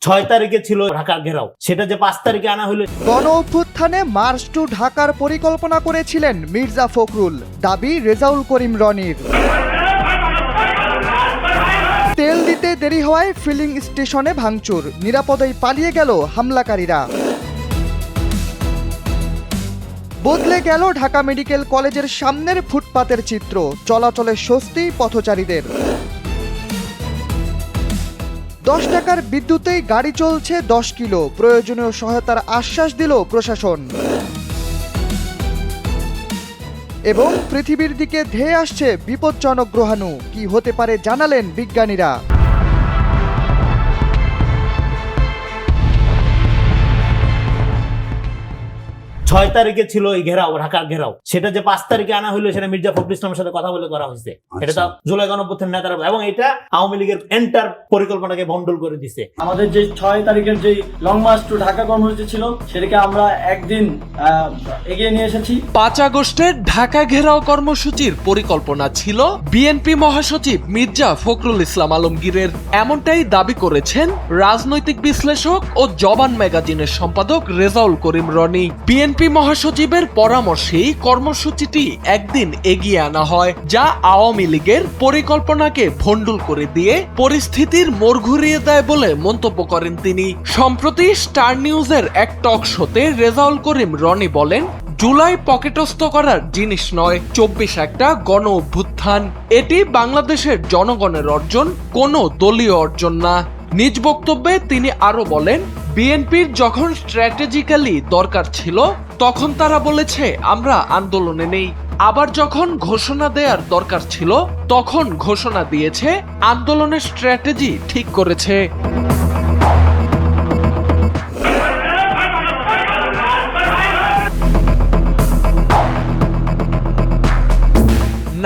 6 তারিখে ছিল ঢাকা ঘেরাও, সেটা যে 5 তারিখে আনা হলো। গণ অভ্যুত্থানে মার্চ টু ঢাকার পরিকল্পনা করেছিলেন মির্জা ফখরুল, দাবি রেজাউল করিম রনির। তেল দিতে দেরি হওয়ায় ফিলিং স্টেশনে ভাঙচুর, নিরাপদেই পালিয়ে গেল হামলাকারীরা। বদলে গেল ঢাকা মেডিকেল কলেজের সামনের ফুটপাতের চিত্র, চলাচলে স্বস্তি পথচারীদের। 10 টাকার বিদ্যুতেই গাড়ি চলছে 10 কিলো, প্রয়োজনীয় সহায়তার আশ্বাস দিল প্রশাসন। এবং পৃথিবীর দিকে ধেয়ে আসছে বিপজ্জনক গ্রহাণু, কি হতে পারে জানালেন বিজ্ঞানীরা। 6 তারিখে ছিল এই ঘেরাও, ঢাকা ঘেরাও, সেটা যে 5 তারিখে আনা হলো সেটা মির্জা ফখরুল ইসলামের সাথে কথা বলে করা হয়েছে। এটা তো জুলাই গণঅভ্যুত্থানের নেতারা, এবং এটা আওয়ামী লীগের এন্টার পরিকল্পনাকে ভণ্ডুল করে দিছে। আমাদের যে 6 তারিখের যে লং মার্চ টু ঢাকা কর্মসূচি ছিল সেটাকে আমরা একদিন এগিয়ে নিয়ে এসেছি। 5 আগস্টের ঢাকা ঘেরাও কর্মসূচির পরিকল্পনা ছিল বিএনপি মহাসচিব মির্জা ফখরুল ইসলাম আলমগীরের। এমনটাই দাবি করেছেন রাজনৈতিক বিশ্লেষক ও জবান ম্যাগাজিনের সম্পাদক রেজাউল করিম রনি। বিএনপি মহাসচিবের পরামর্শেই কর্মসূচিটি একদিন এগিয়ে আনা হয়, যা আওয়ামী লীগের পরিকল্পনাকে ভণ্ডুল করে দিয়ে পরিস্থিতির মোড় ঘুরিয়ে দেয় বলে মন্তব্য করেন তিনি। সম্প্রতি স্টার নিউজের এক টক শোতে রেজাউল করিম রনি বলেন, জুলাই পকেটস্থ করার জিনিস নয়, 24 একটা গণ অভ্যুত্থান। এটি বাংলাদেশের জনগণের অর্জন, কোনো দলীয় অর্জন না। নিজ বক্তব্যে তিনি আরো বলেন, বিএনপির যখন স্ট্র্যাটেজিক্যালি দরকার ছিল তখন তারা বলেছে আমরা আন্দোলনে নেই, আবার যখন ঘোষণা দেওয়ার দরকার ছিল তখন ঘোষণা দিয়েছে, আন্দোলনের স্ট্র্যাটেজি ঠিক করেছে।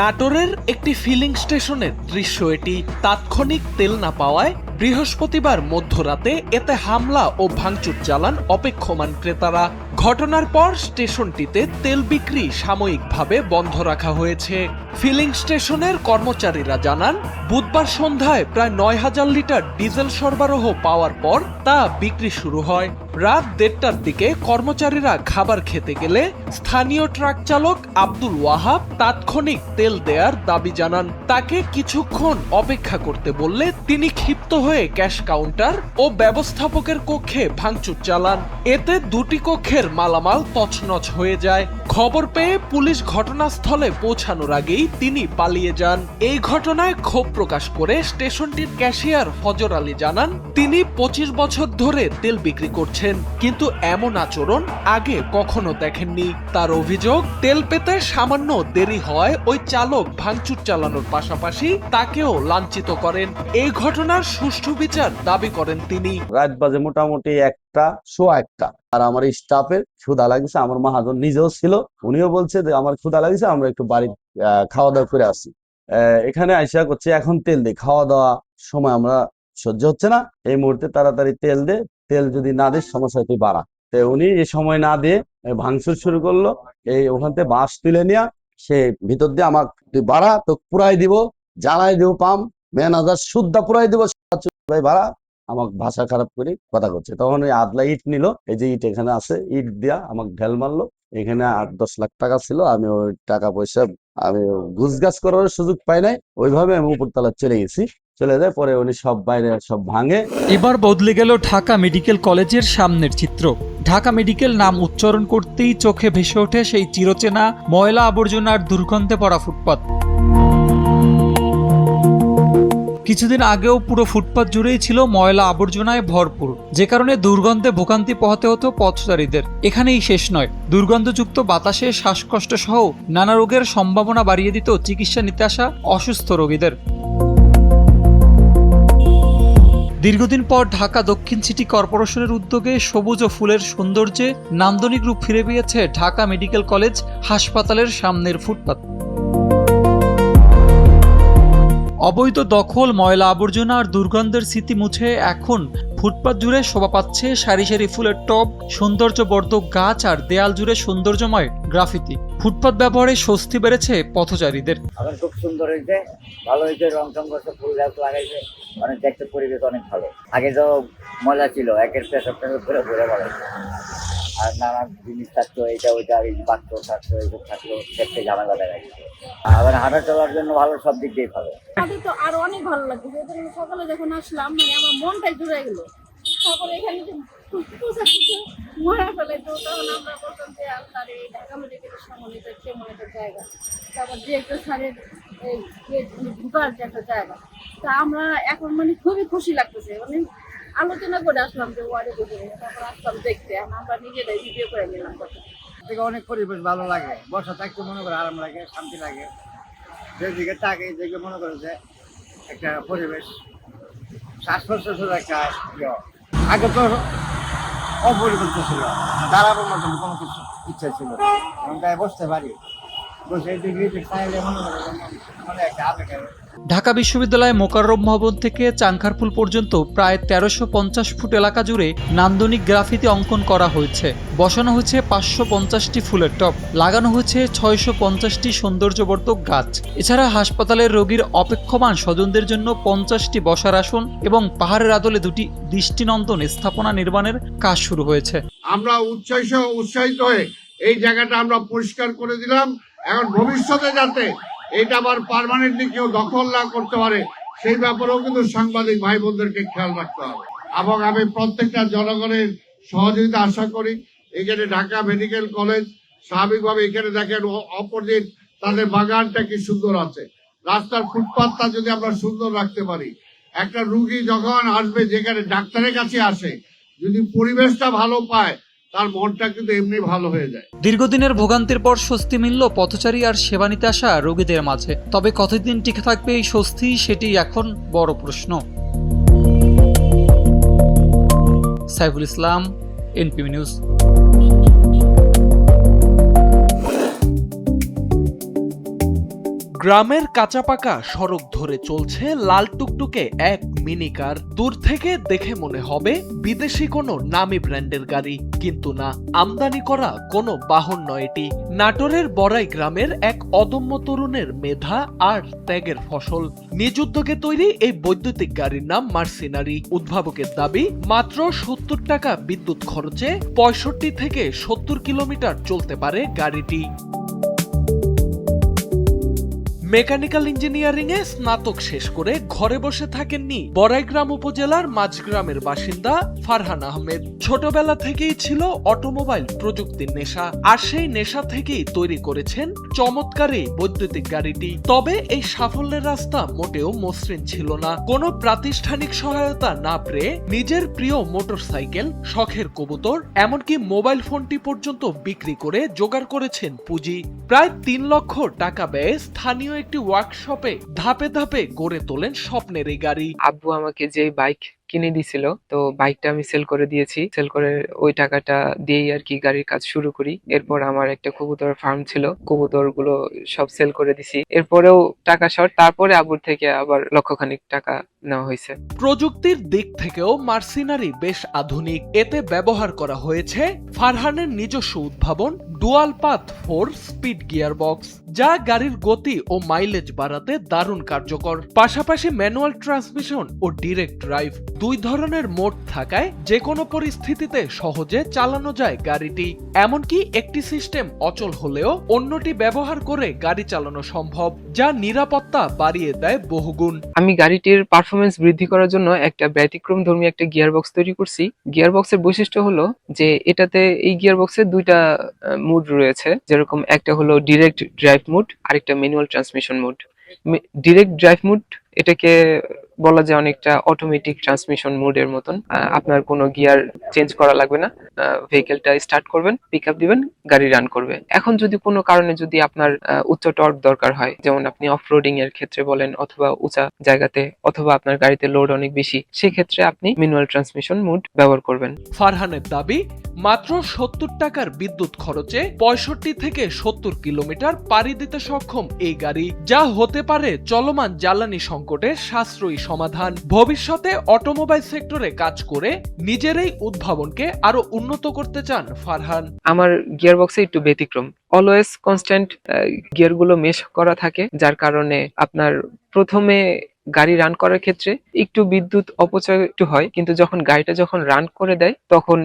নাটোরের একটি ফিলিং স্টেশনের দৃশ্য এটি। তাৎক্ষণিক তেল না পাওয়ায় বৃহস্পতিবার মধ্যরাতে এতে হামলা ও ভাঙচুর চালান অপেক্ষমান ক্রেতারা। ঘটনার পর স্টেশনটিতে তেল বিক্রি সাময়িকভাবে বন্ধ রাখা হয়েছে। ফিলিং স্টেশনের কর্মচারীরা জানান, বুধবার সন্ধ্যায় প্রায় 9000 লিটার ডিজেল সরবরাহ পাওয়ার পর তা বিক্রি শুরু হয়। রাত 1:30টার দিকে কর্মচারীরা খাবার খেতে গেলে স্থানীয় ট্রাক চালক আব্দুল ওয়াহাব তাৎক্ষণিক তেল দেয়ার দাবি জানান। তাকে কিছুক্ষণ অপেক্ষা করতে বললে তিনি ক্ষিপ্ত হয়ে ক্যাশ কাউন্টার ও ব্যবস্থাপকের কক্ষে ভাঙচুর চালান। এতে 2টি কক্ষের মালামাল তছনছ হয়ে যায়। খবর পেয়ে পুলিশ ঘটনাস্থলে পৌঁছানোর আগেই তিনি পালিয়ে যান। এই ঘটনায় ক্ষোভ প্রকাশ করে স্টেশনটির ক্যাশিয়ার ফজর আলী জানান, তিনি 25 বছর ধরে তেল বিক্রি করছেন, কিন্তু এমন আচরণ আগে কখনো দেখেননি। তার অভিযোগ, তেল পেতে সামান্য দেরি হয় ওই চালক ভাঙচুর চালানোর পাশাপাশি তাকেও লাঞ্ছিত করেন। এই ঘটনার সুষ্ঠু বিচার দাবি করেন তিনি। রাত বাজে মোটামুটি 1টা আর আমার স্টাফের ক্ষুধা লাগছে, আমার মহাজন নিজেও ছিল, উনিও বলছে যে আমার ক্ষুধা লাগছে, আমরা একটু বাড়ি খাওয়া দাওয়া করে আসি। এখানে আইসা করছে এখন তেল দে, খাওয়া দাওয়া সময় আমরা সহ্য হচ্ছে না, এই মুহূর্তে তাড়াতাড়ি তেল দে, তেল যদি না দিস সমস্যা তুই বাড়া। তো উনি এই সময় না দিয়ে ভাঙচুর শুরু করলো। এই ওখান থেকে বাঁশ তুলে নিয়ে সে ভিতর দিয়ে আমাকে তুই বাড়া, তো পুরাই দিব, জ্বালাই দিব, পাম ম্যানেজার শুদ্ধা পুরাই দিব, ভাই বাড়া, আমাকে ভাষা খারাপ করে কথা করছে। তখন ওই আদলা ইট নিল, এই যে ইট এখানে আছে, ইট দিয়া আমাকে ঢেল মারলো। এখানে 8-10 লাখ টাকা ছিল, আমি ওই টাকা পয়সা আমি গুছগাছ করার সুযোগ পাই নাই, ওইভাবে আমি উপরতলা চলে গেছি। চলে যায় পরে উনি সব বাইরে সব ভাঙে। এবার বদলে গেল ঢাকা মেডিকেল কলেজের সামনের চিত্র। ঢাকা মেডিকেল নাম উচ্চারণ করতেই চোখে ভেসে ওঠে সেই চিরচেনা ময়লা আবর্জনার দুর্গন্ধে পড়া ফুটপাত। কিছুদিন আগেও পুরো ফুটপাত জুড়েই ছিল ময়লা আবর্জনায় ভরপুর, যে কারণে দুর্গন্ধে ভোগান্তি পোহাতে হতো পথচারীদের। এখানেই শেষ নয়, দুর্গন্ধযুক্ত বাতাসে শ্বাসকষ্ট সহ নানা রোগের সম্ভাবনা বাড়িয়ে দিত চিকিৎসা নিতে আসা অসুস্থ রোগীদের। দীর্ঘদিন পর ঢাকা দক্ষিণ সিটি কর্পোরেশনের উদ্যোগে সবুজ ও ফুলের সৌন্দর্যে নান্দনিক রূপ ফিরে পেয়েছে ঢাকা মেডিকেল কলেজ হাসপাতালের সামনের ফুটপাত। অবৈধ দখল, ময়লা আবর্জনা আর দুর্গন্ধের স্মৃতি মুছে এখন ফুটপাত জুড়ে শোভা পাচ্ছে সারি সারি ফুলের টব, সৌন্দর্যবর্ধক গাছ আর দেয়াল জুড়ে সৌন্দর্যময় গ্রাফিতি। ফুটপাত ব্যবহারে স্বস্তি বেড়েছে পথচারীদের। এখন খুব সুন্দর হয়েছে, ভালো হয়েছে, রং টং করছে, ফুল গাছ লাগাইছে, অনেক দেখতে পরিবেশ অনেক ভালো। আগে তো ময়লা ছিল, একের পেশাব করে ঘুরে বেড়াইছে, আর নানান জিনিস থাকতো, এটা ওইটা বাক্য থাকতো, এইসব থাকতো, দেখতে ঝামেলা দেখাইছে। আবার হাঁটা চলার জন্য ভালো, সব দিক দিয়ে ভালো। আমাদের তো আরো অনেক ভালো লাগছে, সকালে যখন আসলাম মানে আমার মনটাই জুড়ে গেল। তারপরে এখানে যে মরা ফেলে তো তখন আমরা বলতাম যে আপনার এই ঢাকা মেডিকেলের সামনে কেমন একটা জায়গা, তারপর যে একটা সারের ঢুকার যে একটা জায়গা, তা আমরা এখন মানে খুবই খুশি লাগতেছে। মানে আলোচনা করে আসলাম যে ওয়ার্ডে বসে, তারপর আসলাম দেখতে, আমরা নিজেরাই ভিডিও করে নিলাম। থেকে অনেক পরিবেশ ভালো লাগে, বর্ষা থাকতে মনে করে আরাম লাগে, শান্তি লাগে। যেদিকে তাকে যেদিকে মনে করে যে একটা পরিবেশ, শ্বাস প্রশ্বাসের একটা আগে তো অপরিবর্তিত ছিল, দাঁড়াবার মতন কোনো কিছু ইচ্ছা ছিল, এখন তাই বসতে পারি, বসে এদিকে চাইলে মনে করে মনে একটা আবেগ। ঢাকা বিশ্ববিদ্যালয় মোকাররম ভবন থেকে চাংখারপুল পর্যন্ত প্রায় 1350 ফুট এলাকা জুড়ে নান্দনিক গ্রাফিতি অঙ্কন করা হয়েছে। বসানো হয়েছে 550টি ফুলের টব, লাগানো হয়েছে 650টি সৌন্দর্যবর্ধক গাছ। এছাড়া হাসপাতালের রোগীর অপেক্ষমান স্বজনদের জন্য 50টি বসার আসন এবং পাহাড়ের আদলে 2টি দৃষ্টিনন্দন স্থাপনা নির্মাণের কাজ শুরু হয়েছে। আমরা উৎসাহিত হয়ে এই জায়গাটা আমরা পরিষ্কার করে দিলাম। এখন ভবিষ্যতে যাতে এটা আবার পার্মানেন্টলি কেউ দখল না করতে পারে সেই ব্যাপারেও কিন্তু সাংবাদিক ভাই বোনদেরকে খেয়াল রাখতে হবে। এবং আমি প্রত্যেকটা জনগণের সহযোগিতা আশা করি। এখানে ঢাকা মেডিকেল কলেজ স্বাভাবিকভাবে এখানে দেখেন অপোজিট তাদের বাগানটা কি সুন্দর আছে, রাস্তার ফুটপাথটা যদি আমরা সুন্দর রাখতে পারি, একটা রুগী যখন আসবে যেখানে ডাক্তারের কাছে আসে, যদি পরিবেশটা ভালো পায় তার মনটা কিন্তু এমনি ভালো হয়ে যায়। দীর্ঘদিনের ভোগান্তির পর স্বস্তি মিলল পথচারী আর সেবা নিতে আসা রোগীদের মাঝে। তবে কতদিন টিকে থাকবে এই স্বস্তি, সেটি এখন বড় প্রশ্ন। সাইফুল ইসলাম, এনপিবি নিউজ। গ্রামের কাঁচাপাকা সড়ক ধরে চলছে লাল টুকটুকে এক মিনি কার। দূর থেকে দেখে মনে হবে বিদেশি কোনো নামি ব্র্যান্ডের গাড়ি, কিন্তু না, আমদানি করা কোনো বাহন নয় এটি। নাটোরের বড়াই গ্রামের এক অদম্য তরুণের মেধা আর ত্যাগের ফসল। নিজ উদ্যোগে তৈরি এই বৈদ্যুতিক গাড়ির নাম মার্সিনারি। উদ্ভাবকের দাবি, মাত্র 70 টাকা বিদ্যুৎ খরচে 65 থেকে 70 কিলোমিটার চলতে পারে গাড়িটি। মেকানিক্যাল ইঞ্জিনিয়ারিং এ স্নাতক শেষ করে ঘরে বসে থাকেননি বড়াইগ্রাম উপজেলার মাঝগ্রামের বাসিন্দা ফারহান আহমেদ। ছোটবেলা থেকেই ছিল অটোমোবাইল প্রযুক্তির নেশা, আর সেই নেশা থেকেই তৈরি করেছেন চমৎকার এই বৈদ্যুতিক গাড়িটি। তবে এই সাফল্যের রাস্তা মোটেও মসৃণ ছিল না। কোনো প্রাতিষ্ঠানিক সহায়তা না পেয়ে নিজের প্রিয় মোটরসাইকেল, শখের কবুতর, এমনকি মোবাইল ফোনটি পর্যন্ত বিক্রি করে জোগাড় করেছেন পুঁজি। প্রায় 3 লক্ষ টাকা ব্যয়ে স্থানীয় একটি ওয়ার্কশপে ধাপে ধাপে গড়ে তোলেন স্বপ্নের এই গাড়ি। আব্বু আমাকে যে বাইক কিনে দিছিল, তো বাইকটা আমি সেল করে দিয়েছি। সেল করে ওই টাকাটা দিয়েই আর কি গাড়ির কাজ শুরু করি। এরপর আমার একটা কবুতর ফার্ম ছিল, কবুতর গুলো সব সেল করে দিছি। এরপরেও টাকা শর্ট, তারপরে আব্বুর থেকে আবার লক্ষখানিক টাকা নেওয়া হয়েছে। প্রযুক্তির দিক থেকেও মার্সিনারি বেশ আধুনিক। এতে ব্যবহার করা হয়েছে ফারহানের নিজস্ব উদ্ভাবন dual path 4 speed gear box, যা গাড়ির গতি ও মাইলেজ বাড়াতে দারুণ কার্যকর। পাশাপাশি ম্যানুয়াল ট্রান্সমিশন ও ডিরেক্ট ড্রাইভ, 2 ধরনের মোড থাকায় যে কোনো পরিস্থিতিতে সহজে চালানো যায় গাড়িটি। এমনকি একটি সিস্টেম অচল হলেও অন্যটি ব্যবহার করে গাড়ি চালানো সম্ভব, যা নিরাপত্তা বাড়িয়ে দেয় বহুগুণ। আমি গাড়িটির পারফরমেন্স বৃদ্ধি করার জন্য একটা ব্যতিক্রমধর্মী একটা গিয়ার বক্স তৈরি করছি। গিয়ার বক্সের বৈশিষ্ট্য হলো যে এটাতে এই গিয়ার বক্সে 2টা মুড রয়েছে, যেরকম একটা হলো ডিরেক্ট ড্রাইভ মুড, আরেকটা manual transmission mode. Direct drive mode এটাকে বলা যায় অনেকটা অটোমেটিক ট্রান্সমিশন মোডের মতন। আপনার কোনো গিয়ার চেঞ্জ করা লাগবে না, ভেহিকেলটা স্টার্ট করবেন, পিক আপ দিবেন, গাড়ি রান করবে। এখন যদি কোনো কারণে যদি আপনার উচ্চ টর্ক দরকার হয়, যেমন আপনি অফরোডিং এর ক্ষেত্রে বলেন, অথবা উঁচা জায়গাতে, অথবা আপনার গাড়িতে লোড অনেক বেশি, সেক্ষেত্রে আপনি ম্যানুয়াল ট্রান্সমিশন মোড ব্যবহার করবেন। ফারহানের দাবি, মাত্র 70 টাকার বিদ্যুৎ খরচে 65 থেকে 70 কিলোমিটার পাড়ি দিতে সক্ষম এই গাড়ি, যা হতে পারে চলমান জ্বালানি সংকটের সাশ্রয়ী সমাধান। ভবিষ্যতে অটোমোবাইল সেক্টরে কাজ করে নিজের এই উদ্ভাবনকে আরো উন্নত করতে চান ফারহান। আমার গিয়ার বক্সে একটু ব্যতিক্রম, অলওয়েজ কনস্ট্যান্ট গিয়ার গুলো মেশ করা থাকে, যার কারণে আপনার প্রথমে গাড়ি রান করার ক্ষেত্রে একটু বিদ্যুৎ অপচয় একটু হয়, কিন্তু গাড়িটা যখন রান করে দেয় তখন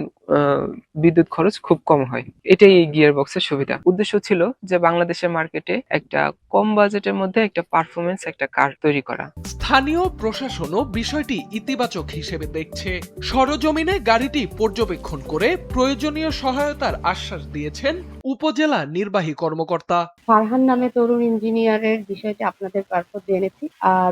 বিদ্যুৎ খরচ খুব কম হয়। এটাই এই গিয়ার বক্সের সুবিধা। উদ্দেশ্য ছিল যে বাংলাদেশের মার্কেটে একটা কম বাজেটের মধ্যে একটা পারফরমেন্স একটা কার তৈরি করা। স্থানীয় প্রশাসনও বিষয়টি ইতিবাচক হিসেবে দেখছে। সরজমিনে গাড়িটি পর্যবেক্ষণ করে প্রয়োজনীয় সহায়তার আশ্বাস দিয়েছেন উপজেলা নির্বাহী কর্মকর্তা। ফারহান নামে তরুণ ইঞ্জিনিয়ারের বিষয়টি আপনাদের পারপথে এনেছি।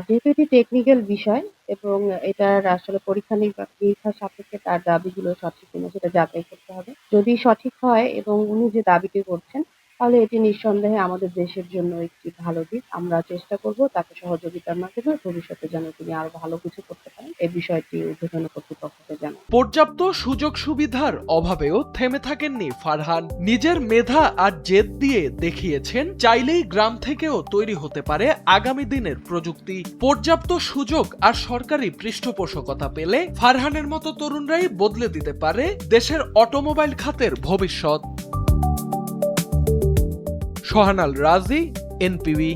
যেহেতু এটি টেকনিক্যাল বিষয় এবং এটার আসলে পরীক্ষা নিরীক্ষার সাপেক্ষে তার দাবিগুলো সঠিক কিনা সেটা যাচাই করতে হবে। যদি সঠিক হয় এবং উনি যে দাবিটি করছেন, তাহলে এটি নিঃসন্দেহে আমাদের দেশের জন্য একটি ভালো দিক। আমরা চেষ্টা করব তাকে সহযোগিতার মাধ্যমে ভবিষ্যতে যেন তিনি আরো ভালো কিছু করতে পারেন, এই বিষয়টি ঊর্ধ্বতন কর্তৃপক্ষকে জানান। পর্যাপ্ত সুযোগ সুবিধার অভাবেও থেমে থাকেননি ফারহান। নিজের মেধা আর জেদ দিয়ে দেখিয়েছেন চাইলেই গ্রাম থেকেও তৈরি হতে পারে আগামী দিনের প্রযুক্তি। পর্যাপ্ত সুযোগ আর সরকারি পৃষ্ঠপোষকতা পেলে ফারহানের মতো তরুণরাই বদলে দিতে পারে দেশের অটোমোবাইল খাতের ভবিষ্যৎ। সোহানাল রাজি, এনপিবি।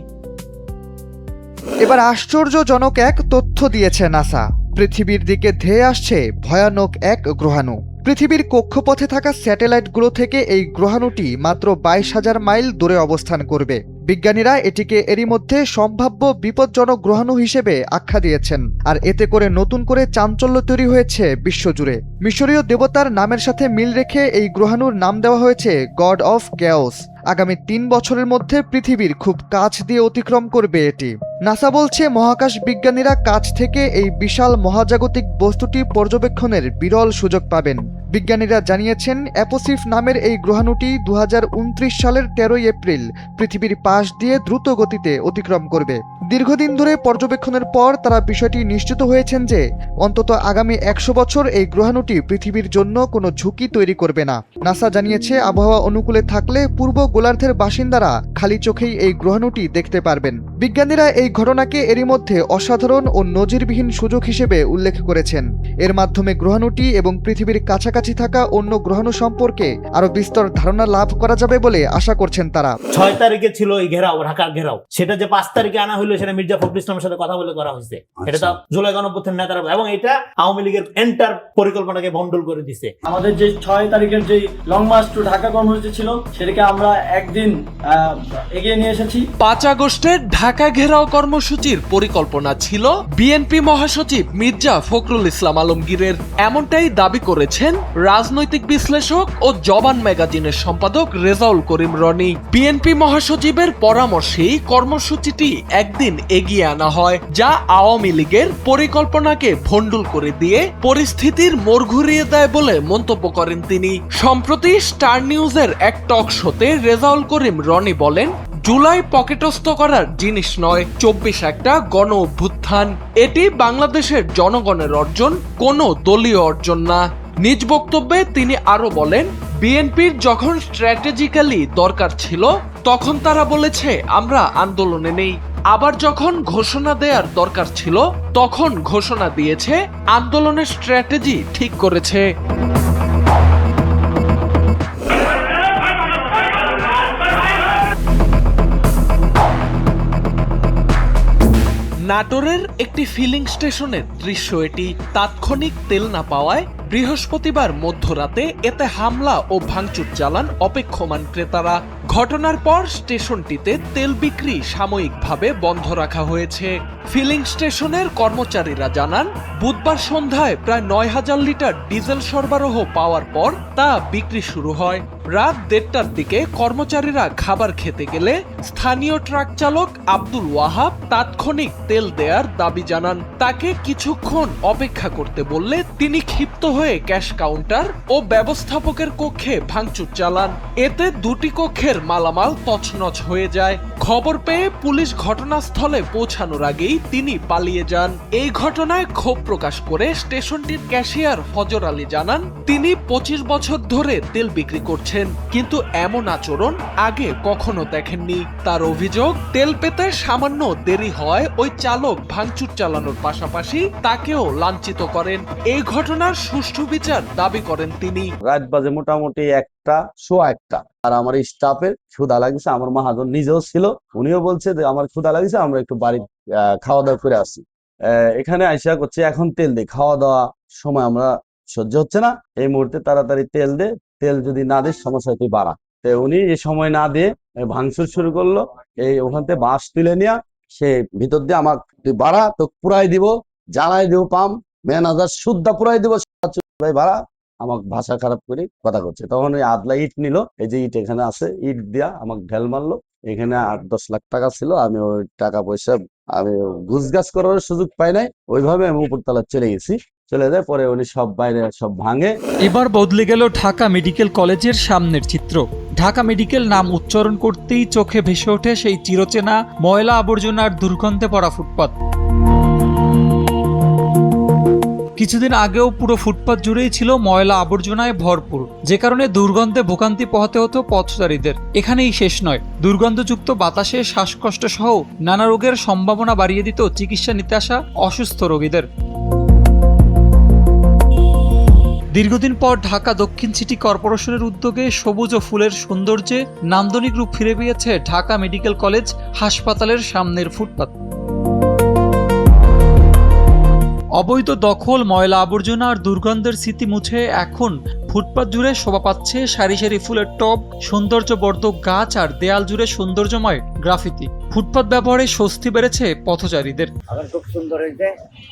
এবার আশ্চর্যজনক এক তথ্য দিয়েছে নাসা। পৃথিবীর দিকে ধেয়ে আসছে ভয়ানক এক গ্রহাণু। পৃথিবীর কক্ষপথে থাকা স্যাটেলাইটগুলো থেকে এই গ্রহাণুটি মাত্র 22,000 মাইল দূরে অবস্থান করবে। বিজ্ঞানীরা এটিকে এরই মধ্যে সম্ভাব্য বিপজ্জনক গ্রহাণু হিসেবে আখ্যা দিয়েছেন। আর এতে করে নতুন করে চাঞ্চল্য তৈরি হয়েছে বিশ্বজুড়ে। মিশরীয় দেবতার নামের সাথে মিল রেখে এই গ্রহাণুর নাম দেওয়া হয়েছে গড অফ ক্যাওস। আগামী 3 বছরের মধ্যে পৃথিবীর খুব কাছ দিয়ে অতিক্রম করবে এটি। নাসা বলছে মহাকাশ বিজ্ঞানীরা কাছ থেকে এই বিশাল মহাজাগতিক বস্তুটি পর্যবেক্ষণের বিরল সুযোগ পাবেন। বিজ্ঞানীরা জানিয়েছেন অ্যাপোসিফ নামের এই গ্রহাণুটি 2029 সালের 13 এপ্রিল পৃথিবীর পাশ দিয়ে দ্রুত গতিতে অতিক্রম করবে। দীর্ঘদিন ধরে পর্যবেক্ষণের পর তারা বিষয়টি নিশ্চিত হয়েছেন যে অন্তত আগামী 100 বছর এই গ্রহাণুটি পৃথিবীর জন্য কোনো ঝুঁকি তৈরি করবে না। নাসা জানিয়েছে আবহাওয়া অনুকূলে থাকলে পূর্ব গোলার্ধের বাসিন্দারা খালি চোখেই এই গ্রহাণুটি দেখতে পারবেন। বিজ্ঞানীরা এই ঘটনাকে এরই মধ্যে অসাধারণ ও নজিরবিহীন সুযোগ হিসেবে উল্লেখ করেছেন। এর মাধ্যমে গ্রহাণুটি এবং পৃথিবীর কাছাকাছি থাকা অন্য গ্রহাণু সম্পর্কে আরো বিস্তর ধারণা লাভ করা যাবে বলে আশা করছেন তারা। 6 তারিখে ছিল এই ঘেরাও, ঢাকার ঘেরাও, সেটা যে 5 তারিখে আনা হলো সেটা মির্জা ফখরুল ইসলামের সাথে কথা বলে করা হয়েছে। এটা তো জুলাই গণঅভ্যুত্থানের নেতারা, এবং এটা আওয়ামী লীগের এন্টার পরিকল্পনাকে ভণ্ডুল করে দিছে। আমাদের যে 6 তারিখের যে লং মার্চ টু ঢাকা কর্মসূচি ছিল সেটাকে আমরা একদিন এগিয়ে নিয়ে এসেছি। 5 আগস্টের ঢাকা ঘেরাও কর্মসূচির পরিকল্পনা ছিল বিএনপি মহাসচিব মির্জা ফখরুল ইসলাম আলমগীরের। এমনটাই দাবি করেছেন রাজনৈতিক বিশ্লেষক ও জবান ম্যাগাজিনের সম্পাদক রেজাউল করিম রনি। বিএনপি মহাসচিবের পরামর্শেই কর্মসূচিটি একদিন এগিয়ে আনা হয়, যা আওয়ামী লীগের পরিকল্পনাকে ভণ্ডুল করে দিয়ে পরিস্থিতির মোড় ঘুরিয়ে দেয় বলে মন্তব্য করেন তিনি। সম্প্রতি স্টার নিউজের এক টক শোতে রেজাউল করিম রনি বলেন, জুলাই পকেটস্থ করার জিনিস নয়, 24 একটা গণ অভ্যুত্থান। এটি বাংলাদেশের জনগণের অর্জন, কোনো দলীয় অর্জন না। নিজ বক্তব্যে তিনি আরো বলেন, বিএনপির যখন স্ট্র্যাটেজিক্যালি দরকার ছিল তখন তারা বলেছে আমরা আন্দোলনে নেই। আবার যখন ঘোষণা দেওয়ার দরকার ছিল তখন ঘোষণা দিয়েছে, আন্দোলনের স্ট্র্যাটেজি ঠিক করেছে। নাটোরের একটি ফিলিং স্টেশনের দৃশ্য এটি। তাৎক্ষণিক তেল না পাওয়ায় বৃহস্পতিবার মধ্যরাতে এতে হামলা ও ভাঙচুর চালান অপেক্ষমান ক্রেতারা। ঘটনার পর স্টেশনটিতে তেল বিক্রি সাময়িকভাবে বন্ধ রাখা হয়েছে। ফিলিং স্টেশনের কর্মচারীরা জানান, বুধবার সন্ধ্যায় প্রায় 9,000 লিটার ডিজেল সরবরাহ পাওয়ার পর তা বিক্রি শুরু হয়। রাত 1:30টার দিকে কর্মচারীরা খাবার খেতে গেলে স্থানীয় ট্রাক চালক আব্দুল ওয়াহাব তাৎক্ষণিক তেল দেওয়ার দাবি জানান। তাকে কিছুক্ষণ অপেক্ষা করতে বললে তিনি ক্ষিপ্ত হয়ে ক্যাশ কাউন্টার ও ব্যবস্থাপকের কক্ষে ভাঙচুর চালান। এতে 2টি কক্ষের মালামাল তছনছ হয়ে যায়। খবর পেয়ে পুলিশ ঘটনাস্থলে পৌঁছানোর আগেই তিনি পালিয়ে যান। এই ঘটনায় ক্ষোভ প্রকাশ করে স্টেশনটির ক্যাশিয়ার ফজর আলী জানান, তিনি 25 বছর ধরে তেল বিক্রি করছেন, কিন্তু এমন আচরণ আগে কখনো দেখেননি। তার অভিযোগ, তেল পেতে সামান্য দেরি হয় ওই চালক ভাঙচুর চালানোর পাশাপাশি তাকেও লাঞ্ছিত করেন। এই ঘটনার সুষ্ঠু বিচার দাবি করেন তিনি। রাত বাজে মোটামুটি 1টা আর আমার স্টাফের ক্ষুধা লাগছে, আমার মহাজন নিজেও ছিল, উনিও বলছে যে আমার ক্ষুধা লাগছে, আমরা একটু বাড়ি খাওয়া দাওয়া করে আসি। এখানে আইসা করছে এখন তেল দে, খাওয়া দাওয়া সময় আমরা সহ্য হচ্ছে না, এই মুহূর্তে তাড়াতাড়ি তেল দে, তেল যদি না দিস সমস্যা তুই বাড়া। উনি এই সময় না দিয়ে ভাঙচুর শুরু করলো। এই ওখান থেকে বাঁশ তুলে নিয়ে সে ভিতর দিয়ে আমাকে তুই বাড়া, তো পুরাই দিব, জ্বালাই দিব, পাম ম্যানেজার শুদ্ধা পুরাই দিব, ভাই বাড়া, আমাকে ভাষা খারাপ করে কথা করছে। তখন ওই আদলা ইট নিল, এই যে ইট এখানে আছে, ইট দিয়া আমাকে ঢেল মারলো। এখানে 8-10 লাখ টাকা ছিল, আমি ওই টাকা পয়সা আমি গুছগাছ করার সুযোগ পাই নাই, ওইভাবে আমি উপরতলা চলে গেছি। চলে যায় পরে উনি সব বাইরে সব ভাঙে। এবার বদলে গেল ঢাকা মেডিকেল কলেজের সামনের চিত্র। ঢাকা মেডিকেল নাম উচ্চারণ করতেই চোখে ভেসে ওঠে সেই চিরচেনা ময়লা আবর্জনার দুর্গন্ধে পড়া ফুটপাত। কিছুদিন আগেও পুরো ফুটপাত জুড়েই ছিল ময়লা আবর্জনায় ভরপুর, যে কারণে দুর্গন্ধে ভোগান্তি পোহাতে হতো পথচারীদের। এখানেই শেষ নয়, দুর্গন্ধযুক্ত বাতাসে শ্বাসকষ্ট সহ নানা রোগের সম্ভাবনা বাড়িয়ে দিত চিকিৎসা নিতে আসা অসুস্থ রোগীদের। দীর্ঘদিন পর ঢাকা দক্ষিণ সিটি কর্পোরেশনের উদ্যোগে সবুজ ও ফুলের সৌন্দর্যে নান্দনিক রূপ ফিরে পেয়েছে ঢাকা মেডিকেল কলেজ হাসপাতালের সামনের ফুটপাত। অবৈধ দখল, ময়লা আবর্জনা আর দুর্গন্ধের স্মৃতি মুছে এখন ফুটপাত জুড়ে শোভা পাচ্ছে সারি সারি ফুলের টব, সৌন্দর্যবর্ধক গাছ আর দেয়াল জুড়ে সৌন্দর্যময় গ্রাফিতি। ফুটপাত ব্যবহারে স্বস্তি বেড়েছে পথচারীদের। এখন খুব সুন্দর হয়েছে,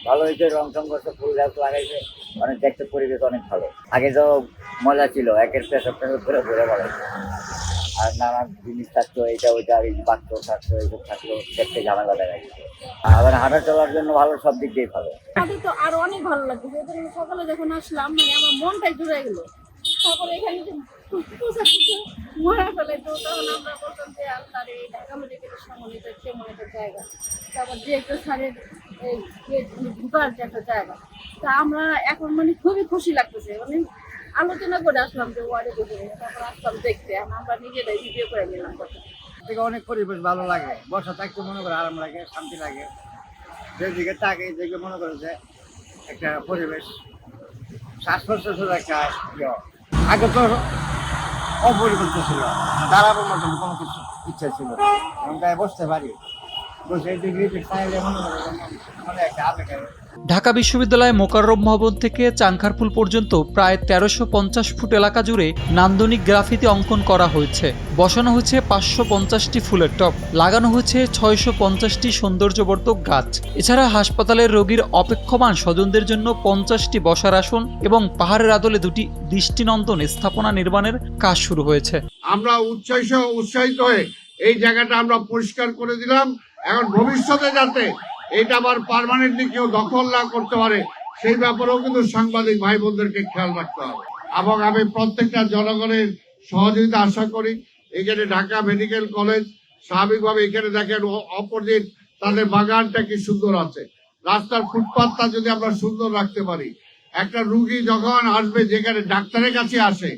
ভালো হয়েছে, রং টং করছে, ফুল গাছ লাগাইছে, অনেক দেখতে পরিবেশ অনেক ভালো। আগে তো ময়লা ছিল, একের পেশাব ঘুরে ঘুরে বেড়াইছে, আর নানান জিনিস থাকতো, এইটা ওইটা বাচ্চা থাকতো, এইসব থাকতো, দেখতে ঝামেলা দেখাইছে। আবার হাঁটা চলার জন্য ভালো, সব দিক দিয়ে ভালো। আমাদের তো আরো অনেক ভালো লাগছে, সকালে যখন আসলাম মানে আমার মনটাই জুড়ে গেল। তারপরে এখানে যে মরা ফেলে তো তখন আমরা বলতাম যে আল্লাহ রে, ঢাকা মেডিকেলের সম্মানিত কেমন একটা জায়গা, তারপর যে একটা সারের ঢুকার যে একটা জায়গা, তা আমরা এখন মানে খুবই খুশি লাগতেছে। মানে আলোচনা করে আসলাম যে ওয়ার্ডে বসে, তারপর আসলাম দেখতে, আমরা নিজেরাই ভিডিও করে নিলাম। থেকে অনেক পরিবেশ ভালো লাগে, বসা থাকতে মনে করে আরাম লাগে, শান্তি লাগে। যেদিকে তাকে যেদিকে মনে করে যে একটা পরিবেশ, শ্বাস প্রশ্বাসের একটা আগে তো অপরিবর্ত ছিল, দাঁড়াবার মতন কোনো কিছু ইচ্ছা ছিল, এখন তাই বসতে পারি, বসে এদিকে চাইলে মনে করে মনে একটা আবেগ। ঢাকা বিশ্ববিদ্যালয় মোকাররম ভবন থেকে চাংখারপুল পর্যন্ত প্রায় 1350 ফুট এলাকা জুড়ে নান্দনিক গ্রাফিতি অঙ্কন করা হয়েছে। বসানো হয়েছে 550টি ফুলের টব, লাগানো হয়েছে 650টি সৌন্দর্যবর্ধক গাছ। এছাড়া হাসপাতালের রোগীর অপেক্ষমান স্বজনদের জন্য 50টি বসার আসন এবং পাহাড়ের আদলে 2টি দৃষ্টিনন্দন স্থাপনা নির্মাণের কাজ শুরু হয়েছে। আমরা উৎসাহিত হয়ে এই জায়গাটা আমরা পরিষ্কার করে দিলাম। এখন ভবিষ্যতে যাতে এটা আবার পার্মানেন্টলি কেউ দখল না করতে পারে, সেই ব্যাপারেও কিন্তু সাংবাদিক ভাই বোনদেরকে খেয়াল রাখতে হবে। এবং আমি প্রত্যেকটা জনগণের সহযোগিতা আশা করি। এখানে ঢাকা মেডিকেল কলেজ স্বাভাবিকভাবে, এখানে দেখেন অপোজিট তাদের বাগানটা কি সুন্দর আছে, রাস্তার ফুটপাথটা যদি আমরা সুন্দর রাখতে পারি, একটা রুগী যখন আসবে যেখানে ডাক্তারের কাছে আসে,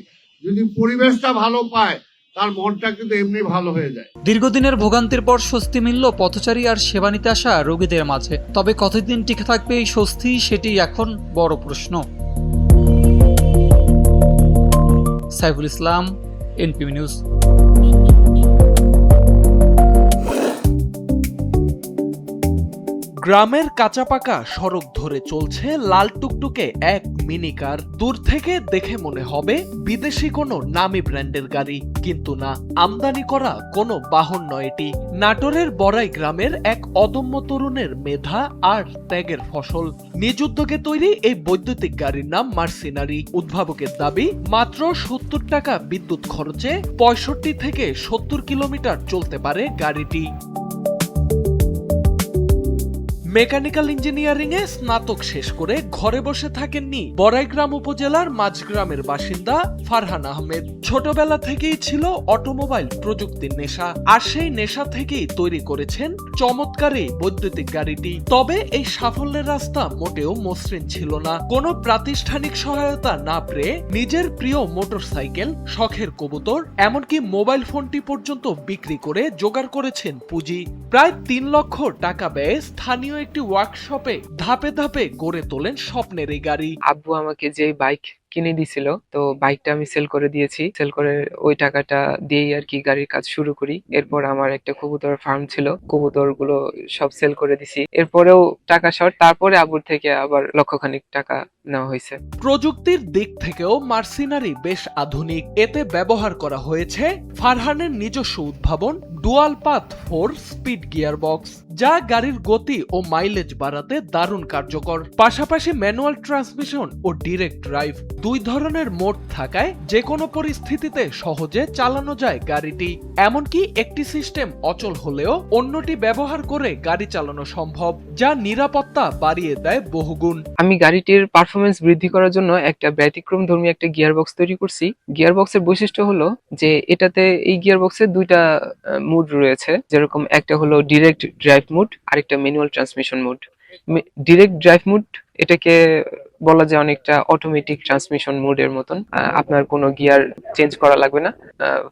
যদি পরিবেশটা ভালো পায়, তার মনটা কিন্তু এমনি ভালো হয়ে যায়। দীর্ঘদিনের ভোগান্তির পর স্বস্তি মিলল পথচারী আর সেবা নিতে আসা রোগীদের মাঝে। তবে কতদিন টিকে থাকবে এই স্বস্তি, সেটি এখন বড় প্রশ্ন। সাইফুল ইসলাম, এনপিবি নিউজ। গ্রামের কাঁচাপাকা সড়ক ধরে চলছে লাল টুকটুকে এক মিনি কার। দূর থেকে দেখে মনে হবে বিদেশি কোনো নামি ব্র্যান্ডের গাড়ি, কিন্তু না, আমদানি করা কোনো বাহন নয় এটি। নাটোরের বড়াই গ্রামের এক অদম্য তরুণের মেধা আর ত্যাগের ফসল। নিজ উদ্যোগে তৈরি এই বৈদ্যুতিক গাড়ির নাম মার্সিনারি। উদ্ভাবকের দাবি, মাত্র 70 টাকা বিদ্যুৎ খরচে 65 থেকে 70 কিলোমিটার চলতে পারে গাড়িটি। মেকানিক্যাল ইঞ্জিনিয়ারিং এ স্নাতক শেষ করে ঘরে বসে থাকেননি বড়াইগ্রাম উপজেলার মাঝগ্রামের বাসিন্দা ফারহান আহমেদ। ছোটবেলা থেকেই ছিল অটোমোবাইল প্রযুক্তির নেশা, আর সেই নেশা থেকেই তৈরি করেছেন চমৎকার এই বৈদ্যুতিক গাড়িটি। তবে এই সাফল্যের রাস্তা মোটেও মসৃণ ছিল না। কোনো প্রাতিষ্ঠানিক সহায়তা না পেয়ে নিজের প্রিয় মোটরসাইকেল, শখের কবুতর, এমনকি মোবাইল ফোনটি পর্যন্ত বিক্রি করে জোগাড় করেছেন পুঁজি। প্রায় 3 লক্ষ টাকা ব্যয়ে স্থানীয় একটি ওয়ার্কশপে ধাপে ধাপে গড়ে তোলেন স্বপ্নের এই গাড়ি। আব্বু আমাকে যে বাইক কিনে দিয়েছিল, তো বাইকটা আমি সেল করে দিয়েছি। সেল করে ওই টাকাটা দিয়েই আর কি গাড়ির কাজ শুরু করি। এরপর আমার একটা কবুতর ফার্ম ছিল, কবুতর গুলো সব সেল করে দিছি। এরপরেও টাকা শর্ট, তারপরে আব্বুর থেকে আবার লক্ষখানিক টাকা নেওয়া হয়েছে। প্রযুক্তির দিক থেকেও মার্সিনারি বেশ আধুনিক। এতে ব্যবহার করা হয়েছে ফারহানের নিজস্ব উদ্ভাবন dual path 4 speed gear box, যা গাড়ির গতি ও মাইলেজ বাড়াতে দারুণ কার্যকর। পাশাপাশি ম্যানুয়াল ট্রান্সমিশন ও ডিরেক্ট ড্রাইভ, 2 ধরনের মোড থাকায় যে কোনো পরিস্থিতিতে সহজে চালানো যায় গাড়িটি। এমনকি একটি সিস্টেম অচল হলেও অন্যটি ব্যবহার করে গাড়ি চালানো সম্ভব, যা নিরাপত্তা বাড়িয়ে দেয় বহুগুণ। আমি গাড়িটির পারফরমেন্স বৃদ্ধি করার জন্য একটা ব্যতিক্রমধর্মী একটা গিয়ার বক্স তৈরি করছি। গিয়ার বক্সের বৈশিষ্ট্য হলো যে এটাতে এই গিয়ার বক্সে 2টা মুড রয়েছে, যেরকম একটা হলো ডিরেক্ট ড্রাইভ মুড, আরেকটা manual transmission mode. Direct drive mode এটাকে বলা যায় অনেকটা অটোমেটিক ট্রান্সমিশন মোডের মতন। আপনার কোনো গিয়ার চেঞ্জ করা লাগবে না,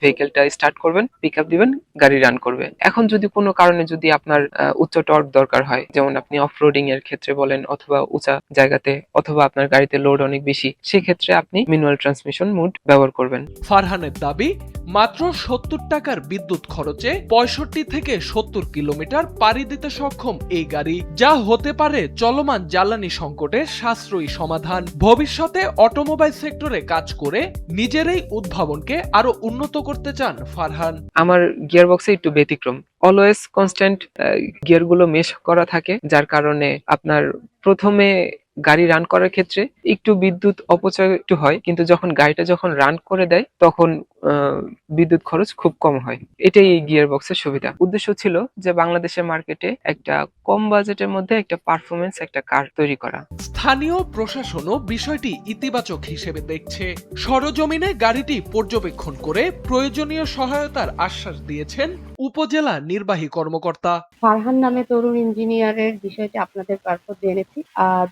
ভেহিকেলটা স্টার্ট করবেন, পিক আপ দিবেন, গাড়ি রান করবে। এখন যদি কোনো কারণে যদি আপনার উচ্চ টর্ক দরকার হয়, যেমন আপনি অফরোডিং এর ক্ষেত্রে বলেন, অথবা উঁচা জায়গাতে, অথবা আপনার গাড়িতে লোড অনেক বেশি, সেক্ষেত্রে আপনি ম্যানুয়াল ট্রান্সমিশন মোড ব্যবহার করবেন। ফারহানের দাবি, মাত্র 70 টাকার বিদ্যুৎ খরচে 65 থেকে 70 কিলোমিটার পাড়ি দিতে সক্ষম এই গাড়ি, যা হতে পারে চলমান জ্বালানি সংকটের সাশ্রয়ী সমাধান। ভবিষ্যতে অটোমোবাইল সেক্টরে কাজ করে নিজের এই উদ্ভাবনকে আরো উন্নত করতে চান ফারহান। আমার গিয়ার বক্সে একটু ব্যতিক্রম, অলওয়েজ কনস্ট্যান্ট গিয়ার গুলো মেশ করা থাকে, যার কারণে আপনার প্রথমে গাড়ি রান করার ক্ষেত্রে একটু বিদ্যুৎ অপচয় একটু হয়, কিন্তু যখন গাড়িটা যখন রান করে দেয় তখন বিদ্যুৎ খরচ খুব কম হয়। এটাই এই গিয়ার বক্সের সুবিধা। উদ্দেশ্য ছিল যে বাংলাদেশের মার্কেটে একটা কম বাজেটের মধ্যে একটা পারফরমেন্স একটা কার তৈরি করা। স্থানীয় প্রশাসনও বিষয়টি ইতিবাচক হিসেবে দেখছে। সরজমিনে গাড়িটি পর্যবেক্ষণ করে প্রয়োজনীয় সহায়তার আশ্বাস দিয়েছেন উপজেলা নির্বাহী কর্মকর্তা। ফারহান নামে তরুণ ইঞ্জিনিয়ারের বিষয়টি আপনাদের মারফত জেনেছি।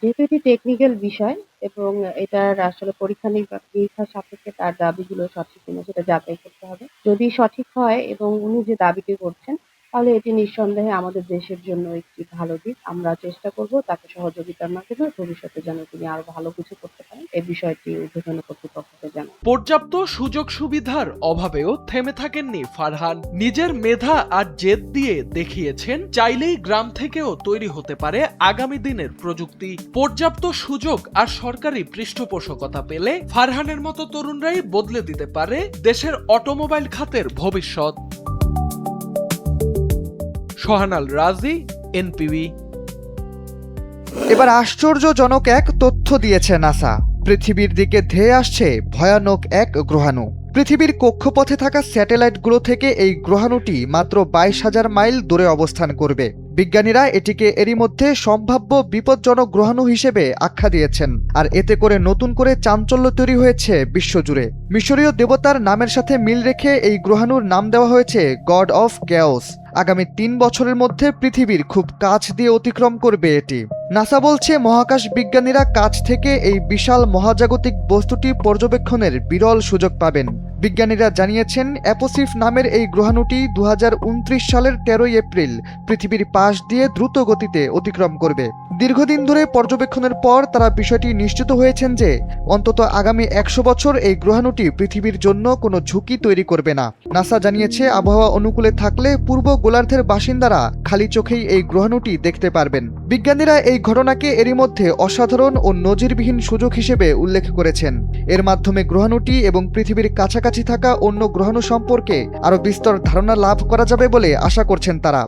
যেহেতু এটি টেকনিক্যাল বিষয় এবং এটার আসলে পরীক্ষা নিরীক্ষার সাপেক্ষে তার দাবিগুলো সঠিক কিনা সেটা যাচাই করতে হবে। যদি সঠিক হয় এবং উনি যে দাবিটি করছেন, তাহলে এটি নিঃসন্দেহে আমাদের দেশের জন্য একটি ভালো দিক। আমরা চেষ্টা করব তাকে সহযোগিতার মাধ্যমে ভবিষ্যতে যেন তিনি আরো ভালো কিছু করতে পারেন, এই বিষয়টি ঊর্ধ্বতন কর্তৃপক্ষকে জানান। পর্যাপ্ত সুযোগ সুবিধার অভাবেও থেমে থাকেননি ফারহান। নিজের মেধা আর জেদ দিয়ে দেখিয়েছেন চাইলেই গ্রাম থেকেও তৈরি হতে পারে আগামী দিনের প্রযুক্তি। পর্যাপ্ত সুযোগ আর সরকারি পৃষ্ঠপোষকতা পেলে ফারহানের মতো তরুণরাই বদলে দিতে পারে দেশের অটোমোবাইল খাতের ভবিষ্যৎ। সোহানাল রাজি, এনপিবি। এবার আশ্চর্যজনক এক তথ্য দিয়েছে নাসা। পৃথিবীর দিকে ধেয়ে আসছে ভয়ানক এক গ্রহাণু। পৃথিবীর কক্ষপথে থাকা স্যাটেলাইটগুলো থেকে এই গ্রহাণুটি মাত্র 22,000 মাইল দূরে অবস্থান করবে। বিজ্ঞানীরা এটিকে এরই মধ্যে সম্ভাব্য বিপজ্জনক গ্রহাণু হিসেবে আখ্যা দিয়েছেন, আর এতে করে নতুন করে চাঞ্চল্য তৈরি হয়েছে বিশ্বজুড়ে। মিশরীয় দেবতার নামের সাথে মিল রেখে এই গ্রহাণুর নাম দেওয়া হয়েছে গড অফ ক্যাওস। আগামী 3 বছরের মধ্যে পৃথিবীর খুব কাছ দিয়ে অতিক্রম করবে এটি। নাসা বলছে মহাকাশ বিজ্ঞানীরা কাছ থেকে এই বিশাল মহাজাগতিক বস্তুটি পর্যবেক্ষণের বিরল সুযোগ পাবেন। বিজ্ঞানীরা জানিয়েছেন অ্যাপোসিফ নামের এই গ্রহাণুটি 2029 সালের 13 এপ্রিল পৃথিবীর পাশ দিয়ে দ্রুত গতিতে অতিক্রম করবে। দীর্ঘদিন ধরে পর্যবেক্ষণের পর তারা বিষয়টি নিশ্চিত হয়েছেন যে অন্তত আগামী 100 বছর এই গ্রহাণুটি পৃথিবীর জন্য কোনো ঝুঁকি তৈরি করবে না। নাসা জানিয়েছে আবহাওয়া অনুকূলে থাকলে পূর্ব গোলার্ধের বাসিন্দারা খালি চোখেই এই গ্রহাণুটি দেখতে পারবেন। বিজ্ঞানীরা এই ঘটনাকে এরই মধ্যে অসাধারণ ও নজিরবিহীন সুযোগ হিসেবে উল্লেখ করেছেন। এর মাধ্যমে গ্রহাণুটি এবং পৃথিবীর কাছাকাছি থাকা অন্য গ্রহাণু সম্পর্কে আরও বিস্তর ধারণা লাভ করা যাবে বলে আশা করছেন তারা।